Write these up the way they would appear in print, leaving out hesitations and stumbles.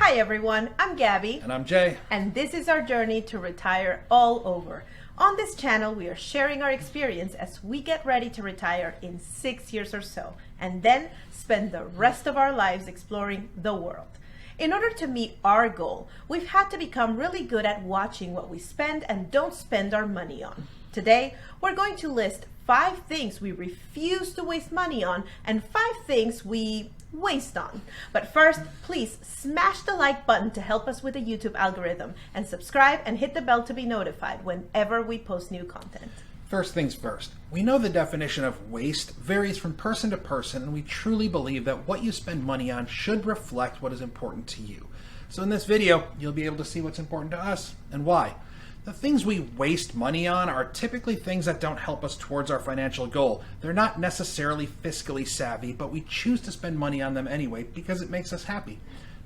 Hi everyone, I'm Gabby. And I'm Jay. And this is our journey to retire all over. On this channel, we are sharing our experience as we get ready to retire in 6 years or so, and then spend the rest of our lives exploring the world. In order to meet our goal, we've had to become really good at watching what we spend and don't spend our money on. Today, we're going to list 5 things we refuse to waste money on and 5 things we waste on. But first, please smash the like button to help us with the YouTube algorithm and subscribe and hit the bell to be notified whenever we post new content. First things first, we know the definition of waste varies from person to person, and we truly believe that what you spend money on should reflect what is important to you. So in this video, you'll be able to see what's important to us and why. The things we waste money on are typically things that don't help us towards our financial goal. They're not necessarily fiscally savvy, but we choose to spend money on them anyway because it makes us happy.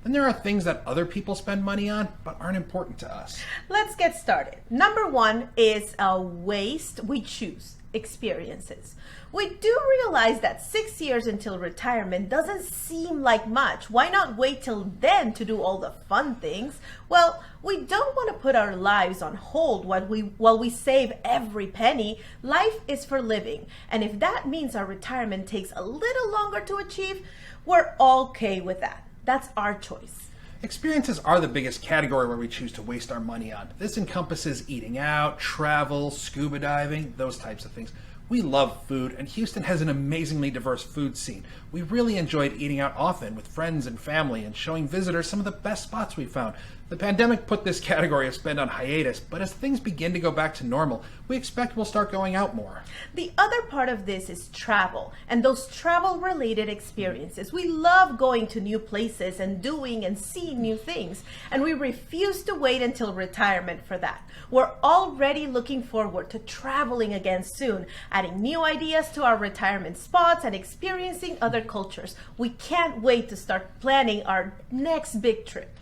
Then there are things that other people spend money on but aren't important to us. Let's get started. Number 1 is a waste we choose: experiences. We do realize that 6 years until retirement doesn't seem like much. Why not wait till then to do all the fun things? Well, we don't want to put our lives on hold while we save every penny. Life is for living. And if that means our retirement takes a little longer to achieve, we're okay with that. That's our choice. Experiences are the biggest category where we choose to waste our money on. This encompasses eating out, travel, scuba diving, those types of things. We love food, and Houston has an amazingly diverse food scene. We really enjoyed eating out often with friends and family and showing visitors some of the best spots we found. The pandemic put this category of spend on hiatus, but as things begin to go back to normal, we expect we'll start going out more. The other part of this is travel and those travel-related experiences. We love going to new places and doing and seeing new things, and we refuse to wait until retirement for that. We're already looking forward to traveling again soon, adding new ideas to our retirement spots and experiencing other cultures. We can't wait to start planning our next big trip.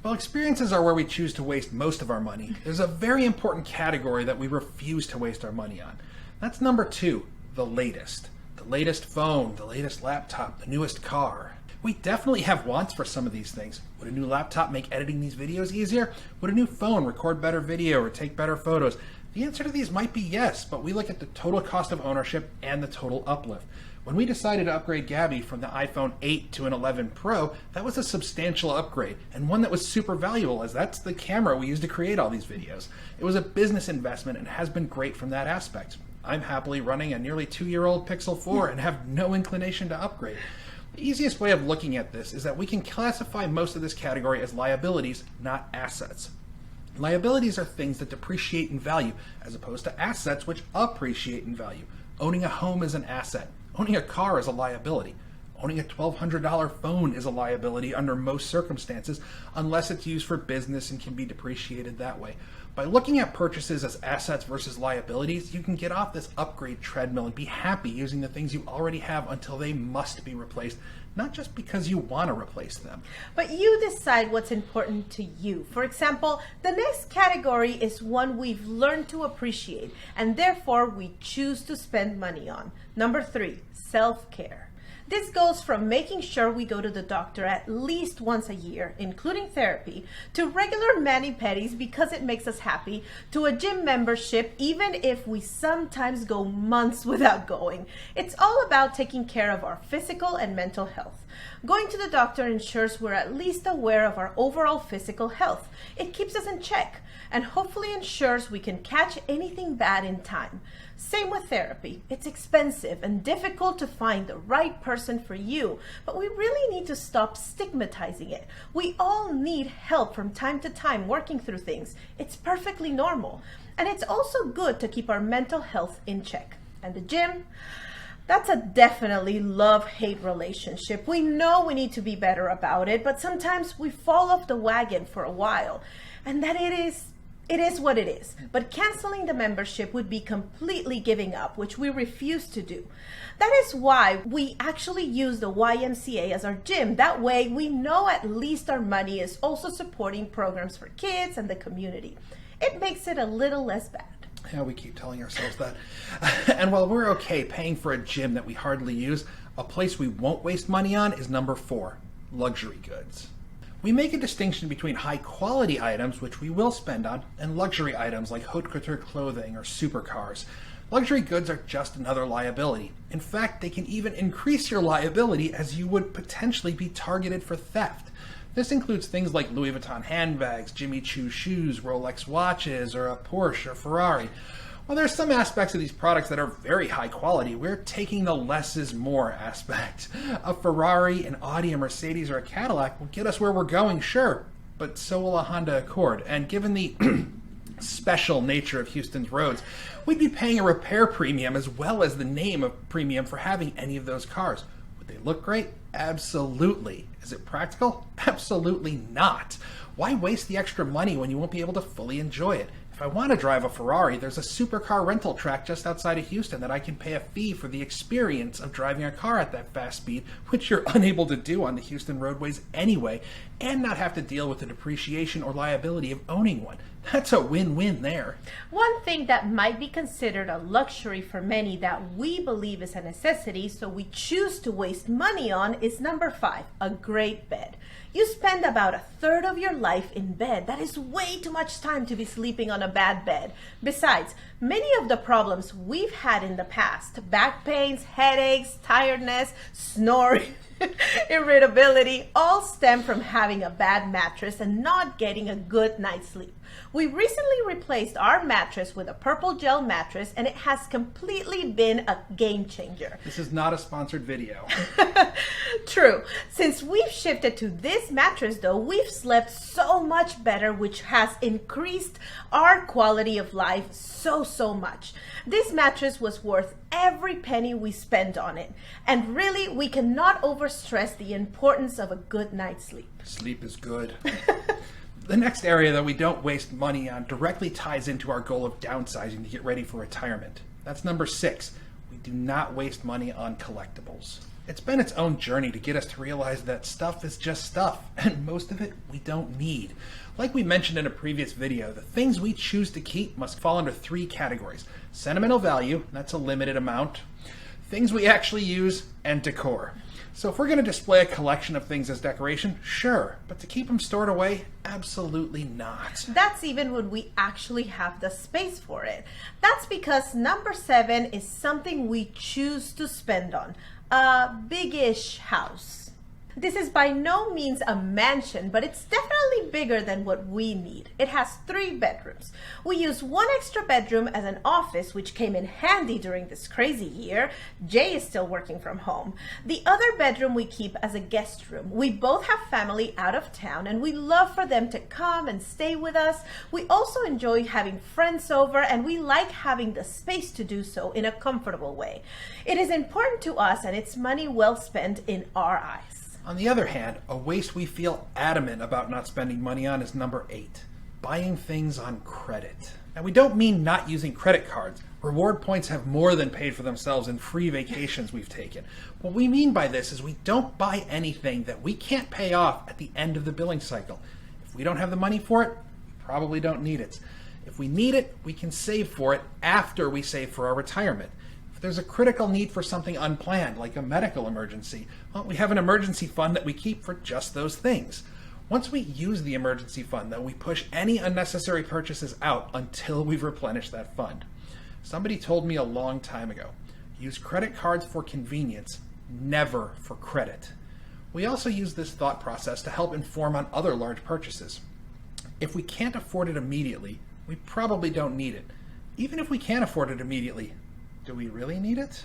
While experiences are where we choose to waste most of our money, there's a very important category that we refuse to waste our money on. That's number 2, the latest. The latest phone, the latest laptop, the newest car. We definitely have wants for some of these things. Would a new laptop make editing these videos easier? Would a new phone record better video or take better photos? The answer to these might be yes, but we look at the total cost of ownership and the total uplift. When we decided to upgrade Gabby from the iPhone 8 to an 11 Pro, that was a substantial upgrade, and one that was super valuable, as that's the camera we use to create all these videos. It was a business investment and has been great from that aspect. I'm happily running a nearly 2-year-old Pixel 4 and have no inclination to upgrade. The easiest way of looking at this is that we can classify most of this category as liabilities, not assets. Liabilities are things that depreciate in value, as opposed to assets which appreciate in value. Owning a home is an asset. Owning a car is a liability. Owning a $1,200 phone is a liability under most circumstances, unless it's used for business and can be depreciated that way. By looking at purchases as assets versus liabilities, you can get off this upgrade treadmill and be happy using the things you already have until they must be replaced, not just because you want to replace them. But you decide what's important to you. For example, the next category is one we've learned to appreciate, and therefore we choose to spend money on. Number 3, self-care. This goes from making sure we go to the doctor at least once a year, including therapy, to regular mani-pedis because it makes us happy, to a gym membership even if we sometimes go months without going. It's all about taking care of our physical and mental health. Going to the doctor ensures we're at least aware of our overall physical health. It keeps us in check and hopefully ensures we can catch anything bad in time. Same with therapy. It's expensive and difficult to find the right person for you, but we really need to stop stigmatizing it. We all need help from time to time working through things. It's perfectly normal. And it's also good to keep our mental health in check. And the gym? That's a definitely love-hate relationship. We know we need to be better about it, but sometimes we fall off the wagon for a while. And that it is what it is. But canceling the membership would be completely giving up, which we refuse to do. That is why we actually use the YMCA as our gym. That way we know at least our money is also supporting programs for kids and the community. It makes it a little less bad. Yeah, we keep telling ourselves that. And while we're okay paying for a gym that we hardly use, a place we won't waste money on is number 4, luxury goods. We make a distinction between high-quality items, which we will spend on, and luxury items like haute couture clothing or supercars. Luxury goods are just another liability. In fact, they can even increase your liability as you would potentially be targeted for theft. This includes things like Louis Vuitton handbags, Jimmy Choo shoes, Rolex watches, or a Porsche or Ferrari. While there's some aspects of these products that are very high quality, we're taking the less is more aspect. A Ferrari, an Audi, a Mercedes, or a Cadillac will get us where we're going, sure, but so will a Honda Accord. And given the special nature of Houston's roads, we'd be paying a repair premium as well as the name of premium for having any of those cars. Would they look great? Absolutely. Is it practical? Absolutely not. Why waste the extra money when you won't be able to fully enjoy it? If I want to drive a Ferrari, there's a supercar rental track just outside of Houston that I can pay a fee for the experience of driving a car at that fast speed, which you're unable to do on the Houston roadways anyway, and not have to deal with the depreciation or liability of owning one. That's a win-win there. One thing that might be considered a luxury for many that we believe is a necessity, so we choose to waste money on, is number 5, a great bed. You spend about a third of your life in bed. That is way too much time to be sleeping on a bad bed. Besides, many of the problems we've had in the past, back pains, headaches, tiredness, snoring, irritability, all stem from having a bad mattress and not getting a good night's sleep. We recently replaced our mattress with a purple gel mattress, and it has completely been a game changer. This is not a sponsored video. True. Since we've shifted to this mattress, though, we've slept so much better, which has increased our quality of life so much. This mattress was worth every penny we spent on it. And really, we cannot overstress the importance of a good night's sleep. Sleep is good. The next area that we don't waste money on directly ties into our goal of downsizing to get ready for retirement. That's number 6. We do not waste money on collectibles. It's been its own journey to get us to realize that stuff is just stuff, and most of it we don't need. Like we mentioned in a previous video, the things we choose to keep must fall under 3 categories. Sentimental value, that's a limited amount, things we actually use, and decor. So if we're going to display a collection of things as decoration, sure, but to keep them stored away, absolutely not. That's even when we actually have the space for it. That's because number 7 is something we choose to spend on. A big-ish house. This is by no means a mansion, but it's definitely bigger than what we need. It has 3 bedrooms. We use 1 extra bedroom as an office, which came in handy during this crazy year. Jay is still working from home. The other bedroom we keep as a guest room. We both have family out of town, and we love for them to come and stay with us. We also enjoy having friends over, and we like having the space to do so in a comfortable way. It is important to us, and it's money well spent in our eyes. On the other hand, a waste we feel adamant about not spending money on is number 8, buying things on credit. Now, we don't mean not using credit cards. Reward points have more than paid for themselves in free vacations we've taken. What we mean by this is we don't buy anything that we can't pay off at the end of the billing cycle. If we don't have the money for it, we probably don't need it. If we need it, we can save for it after we save for our retirement. If there's a critical need for something unplanned, like a medical emergency, well, we have an emergency fund that we keep for just those things. Once we use the emergency fund, though, we push any unnecessary purchases out until we've replenished that fund. Somebody told me a long time ago, use credit cards for convenience, never for credit. We also use this thought process to help inform on other large purchases. If we can't afford it immediately, we probably don't need it. Even if we can afford it immediately, do we really need it?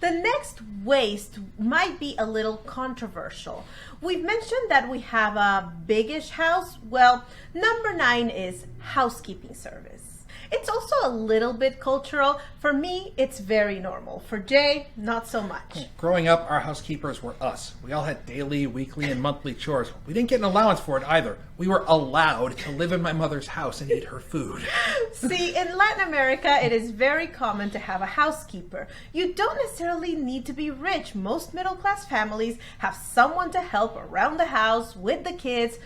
The next waste might be a little controversial. We've mentioned that we have a big-ish house. Well, number 9 is housekeeping service. It's also a little bit cultural. For me, it's very normal. For Jay, not so much. Growing up, our housekeepers were us. We all had daily, weekly, and monthly chores. We didn't get an allowance for it either. We were allowed to live in my mother's house and eat her food. See, in Latin America, it is very common to have a housekeeper. You don't necessarily need to be rich. Most middle-class families have someone to help around the house with the kids.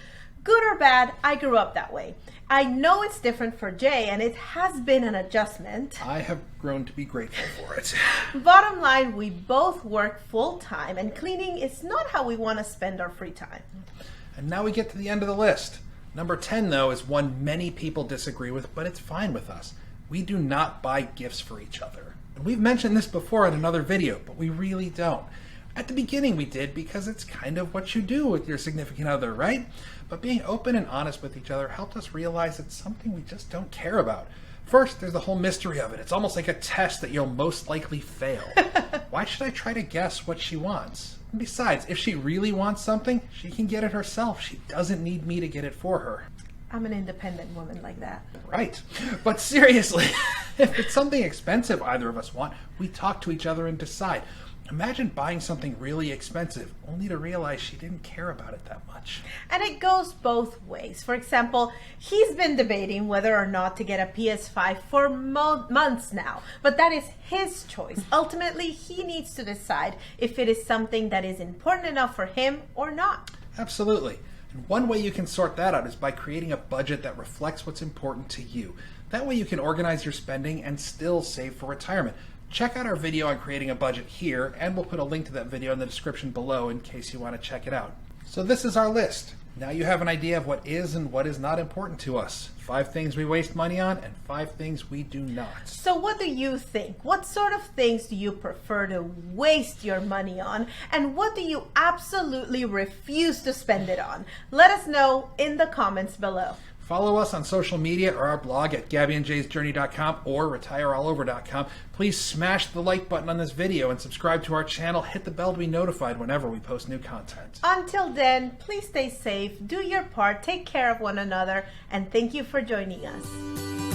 Good or bad, I grew up that way. I know it's different for Jay, and it has been an adjustment. I have grown to be grateful for it. Bottom line, we both work full time, and cleaning is not how we want to spend our free time. And now we get to the end of the list. Number 10, though, is one many people disagree with, but it's fine with us. We do not buy gifts for each other. And we've mentioned this before in another video, but we really don't. At the beginning we did because it's kind of what you do with your significant other, right? But being open and honest with each other helped us realize it's something we just don't care about. First, there's the whole mystery of it. It's almost like a test that you'll most likely fail. Why should I try to guess what she wants? And besides, if she really wants something, she can get it herself. She doesn't need me to get it for her. I'm an independent woman like that. Right. But seriously, if it's something expensive either of us want, we talk to each other and decide. Imagine buying something really expensive, only to realize she didn't care about it that much. And it goes both ways. For example, he's been debating whether or not to get a PS5 for months now, but that is his choice. Ultimately, he needs to decide if it is something that is important enough for him or not. Absolutely. And one way you can sort that out is by creating a budget that reflects what's important to you. That way you can organize your spending and still save for retirement. Check out our video on creating a budget here, and we'll put a link to that video in the description below in case you want to check it out. So this is our list. Now you have an idea of what is and what is not important to us. 5 things we waste money on and 5 things we do not. So what do you think? What sort of things do you prefer to waste your money on? And what do you absolutely refuse to spend it on? Let us know in the comments below. Follow us on social media or our blog at GabbyandJaysJourney.com or RetireAllOver.com. Please smash the like button on this video and subscribe to our channel. Hit the bell to be notified whenever we post new content. Until then, please stay safe, do your part, take care of one another, and thank you for joining us.